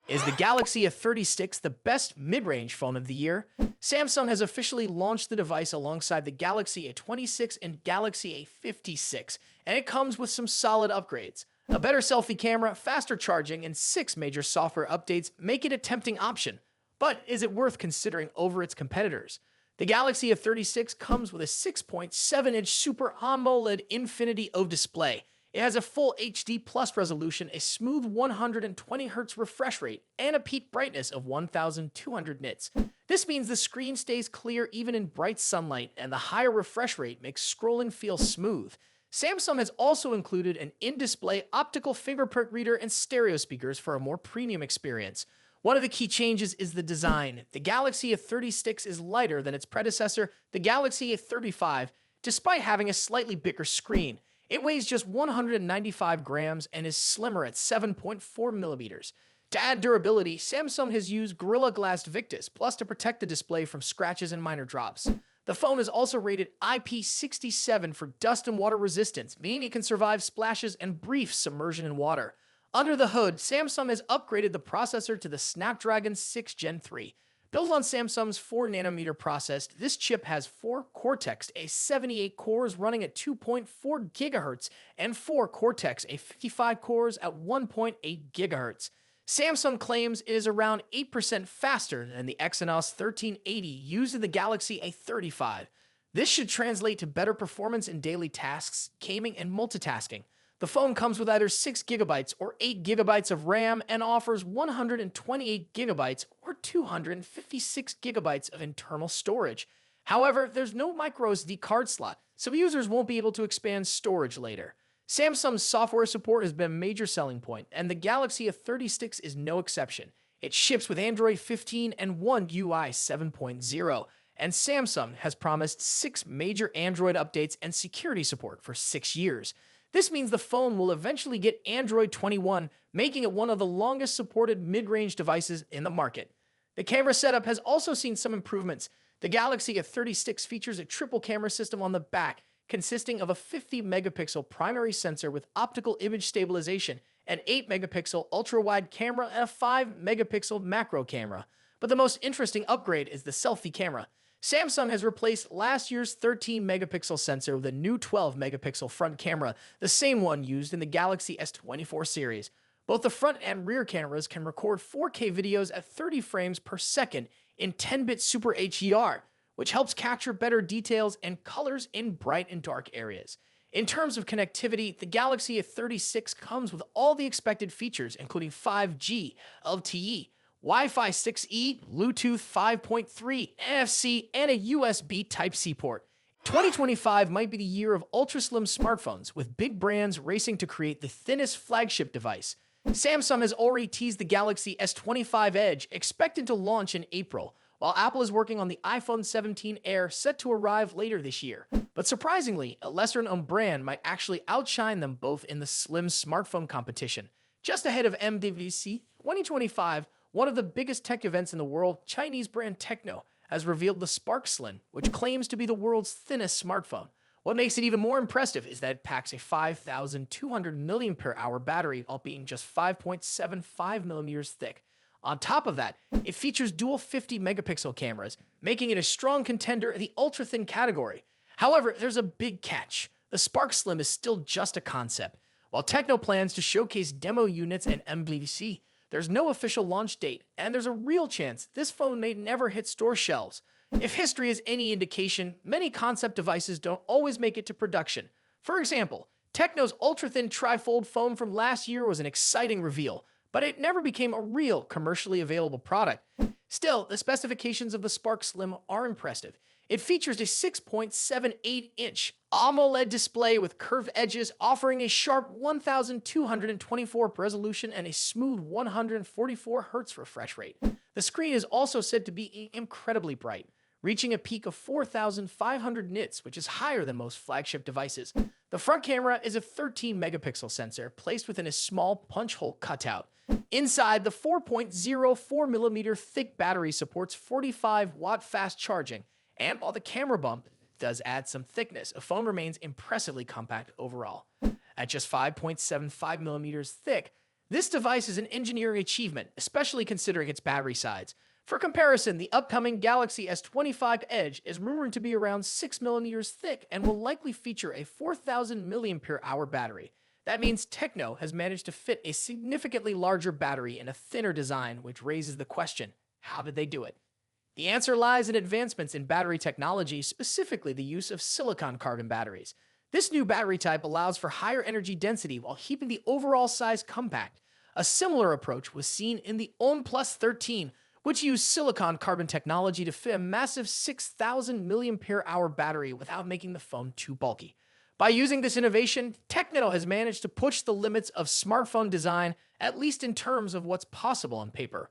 Is the Galaxy A36 the best mid-range phone of the year? Samsung has officially launched the device alongside the Galaxy A26 and Galaxy A56, and it comes with some solid upgrades. A better selfie camera, faster charging, and 6 major software updates make it a tempting option. But is it worth considering over its competitors? The Galaxy A36 comes with a 6.7-inch Super AMOLED Infinity O display. It has a full HD Plus resolution, a smooth 120Hz refresh rate, and a peak brightness of 1200 nits. This means the screen stays clear even in bright sunlight, and the higher refresh rate makes scrolling feel smooth. Samsung has also included an in-display optical fingerprint reader and stereo speakers for a more premium experience. One of the key changes is the design. The Galaxy A36 is lighter than its predecessor, the Galaxy A35, despite having a slightly bigger screen. It weighs just 195 grams and is slimmer at 7.4 millimeters. To add durability, Samsung has used Gorilla Glass Victus Plus to protect the display from scratches and minor drops. The phone is also rated IP67 for dust and water resistance, meaning it can survive splashes and brief submersion in water. Under the hood, Samsung has upgraded the processor to the Snapdragon 6 Gen 3. Built on Samsung's 4nm process, this chip has 4 Cortex A78 cores running at 2.4 GHz and 4 Cortex A55 cores at 1.8 GHz. Samsung claims it is around 8% faster than the Exynos 1380 used in the Galaxy A35. This should translate to better performance in daily tasks, gaming, and multitasking. The phone comes with either 6GB or 8GB of RAM and offers 128GB or 256GB of internal storage. However, there's no microSD card slot, so users won't be able to expand storage later. Samsung's software support has been a major selling point, and the Galaxy A36 is no exception. It ships with Android 15 and One UI 7.0, and Samsung has promised 6 major Android updates and security support for 6 years. This means the phone will eventually get Android 21, making it one of the longest supported mid-range devices in the market. The camera setup has also seen some improvements. The Galaxy A36 features a triple camera system on the back, consisting of a 50-megapixel primary sensor with optical image stabilization, an 8-megapixel ultra-wide camera, and a 5-megapixel macro camera. But the most interesting upgrade is the selfie camera. Samsung has replaced last year's 13-megapixel sensor with a new 12-megapixel front camera, the same one used in the Galaxy S24 series. Both the front and rear cameras can record 4K videos at 30 frames per second in 10-bit Super HDR, which helps capture better details and colors in bright and dark areas. In terms of connectivity, the Galaxy A36 comes with all the expected features, including 5G, LTE, Wi-Fi 6E, Bluetooth 5.3, NFC, and a USB Type-C port. 2025 might be the year of ultra-slim smartphones, with big brands racing to create the thinnest flagship device. Samsung has already teased the Galaxy S25 Edge, expected to launch in April, while Apple is working on the iPhone 17 Air set to arrive later this year. But surprisingly, a lesser-known brand might actually outshine them both in the slim smartphone competition. Just ahead of MWC 2025, one of the biggest tech events in the world, Chinese brand Tecno has revealed the Spark Slim, which claims to be the world's thinnest smartphone. What makes it even more impressive is that it packs a 5,200 mAh battery while being just 5.75 millimeters thick. On top of that, it features dual 50-megapixel cameras, making it a strong contender in the ultra-thin category. However, there's a big catch. The Spark Slim is still just a concept. While Tecno plans to showcase demo units at MWC, there's no official launch date, and there's a real chance this phone may never hit store shelves. If history is any indication, many concept devices don't always make it to production. For example, Tecno's ultra-thin trifold phone from last year was an exciting reveal, but it never became a real commercially available product. Still, the specifications of the Spark Slim are impressive. It features a 6.78-inch AMOLED display with curved edges, offering a sharp 1224 resolution and a smooth 144 Hz refresh rate. The screen is also said to be incredibly bright, reaching a peak of 4,500 nits, which is higher than most flagship devices. The front camera is a 13-megapixel sensor placed within a small punch hole cutout. Inside, the 4.04mm thick battery supports 45-watt fast charging, and while the camera bump does add some thickness, the phone remains impressively compact overall. At just 5.75 millimeters thick, This device is an engineering achievement, especially considering its battery size. For comparison, the upcoming Galaxy S25 Edge is rumored to be around 6 millimeters thick and will likely feature a 4,000 mAh battery. That means Techno has managed to fit a significantly larger battery in a thinner design, which raises the question, how did they do it? The answer lies in advancements in battery technology, specifically the use of silicon-carbon batteries. This new battery type allows for higher energy density while keeping the overall size compact. A similar approach was seen in the OnePlus 13, which used silicon-carbon technology to fit a massive 6,000 mAh battery without making the phone too bulky. By using this innovation, Techno has managed to push the limits of smartphone design, at least in terms of what's possible on paper.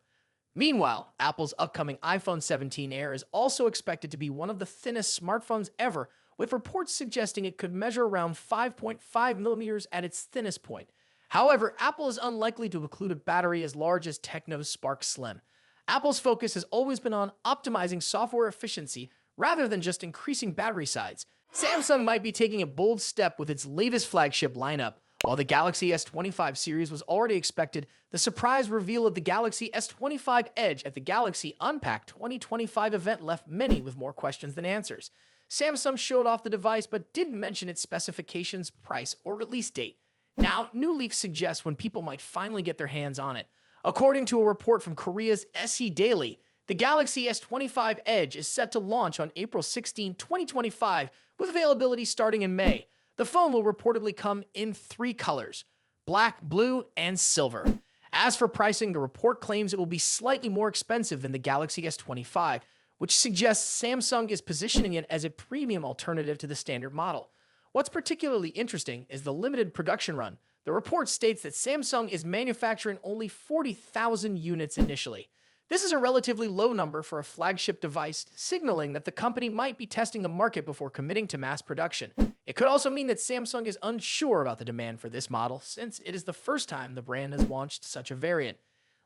Meanwhile, Apple's upcoming iPhone 17 Air is also expected to be one of the thinnest smartphones ever, with reports suggesting it could measure around 5.5 millimeters at its thinnest point. However, Apple is unlikely to include a battery as large as Techno's Spark Slim. Apple's focus has always been on optimizing software efficiency rather than just increasing battery size. Samsung might be taking a bold step with its latest flagship lineup. While the Galaxy S25 series was already expected, the surprise reveal of the Galaxy S25 Edge at the Galaxy Unpacked 2025 event left many with more questions than answers. Samsung showed off the device but didn't mention its specifications, price, or release date. Now, new leaks suggest when people might finally get their hands on it. According to a report from Korea's SE Daily, the Galaxy S25 Edge is set to launch on April 16, 2025, with availability starting in May. The phone will reportedly come in 3 colors: black, blue, and silver. As for pricing, the report claims it will be slightly more expensive than the Galaxy S25, which suggests Samsung is positioning it as a premium alternative to the standard model. What's particularly interesting is the limited production run. The report states that Samsung is manufacturing only 40,000 units initially. This is a relatively low number for a flagship device, signaling that the company might be testing the market before committing to mass production. It could also mean that Samsung is unsure about the demand for this model, since it is the first time the brand has launched such a variant.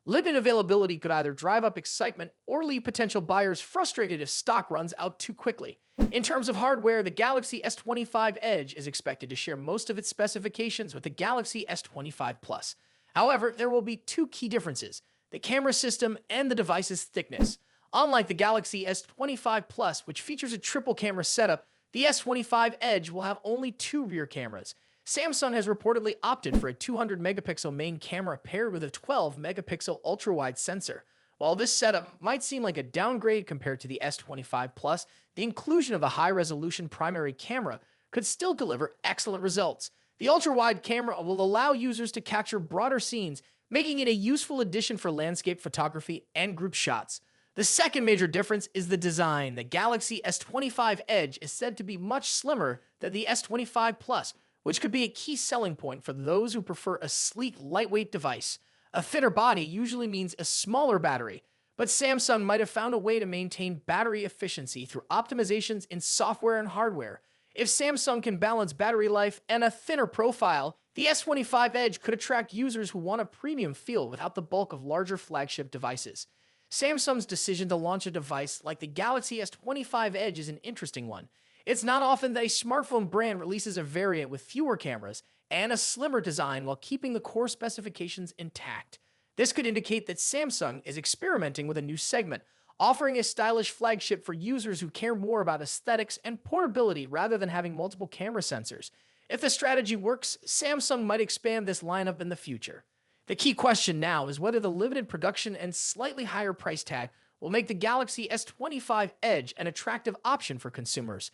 Limited availability could either drive up excitement or leave potential buyers frustrated if stock runs out too quickly. In terms of hardware, the Galaxy S25 Edge is expected to share most of its specifications with the Galaxy S25 Plus. However, there will be 2 key differences: the camera system and the device's thickness. Unlike the Galaxy S25 Plus, which features a triple camera setup, the S25 Edge will have only 2 rear cameras. Samsung has reportedly opted for a 200 megapixel main camera paired with a 12 megapixel ultra-wide sensor. While this setup might seem like a downgrade compared to the S25 Plus, the inclusion of a high-resolution primary camera could still deliver excellent results. The ultra-wide camera will allow users to capture broader scenes, making it a useful addition for landscape photography and group shots. The second major difference is the design. The Galaxy S25 Edge is said to be much slimmer than the S25 Plus, which could be a key selling point for those who prefer a sleek, lightweight device. A thinner body usually means a smaller battery, but Samsung might have found a way to maintain battery efficiency through optimizations in software and hardware. If Samsung can balance battery life and a thinner profile, the S25 Edge could attract users who want a premium feel without the bulk of larger flagship devices. Samsung's decision to launch a device like the Galaxy S25 Edge is an interesting one. It's not often that a smartphone brand releases a variant with fewer cameras and a slimmer design while keeping the core specifications intact. This could indicate that Samsung is experimenting with a new segment, offering a stylish flagship for users who care more about aesthetics and portability rather than having multiple camera sensors. If the strategy works, Samsung might expand this lineup in the future. The key question now is whether the limited production and slightly higher price tag will make the Galaxy S25 Edge an attractive option for consumers.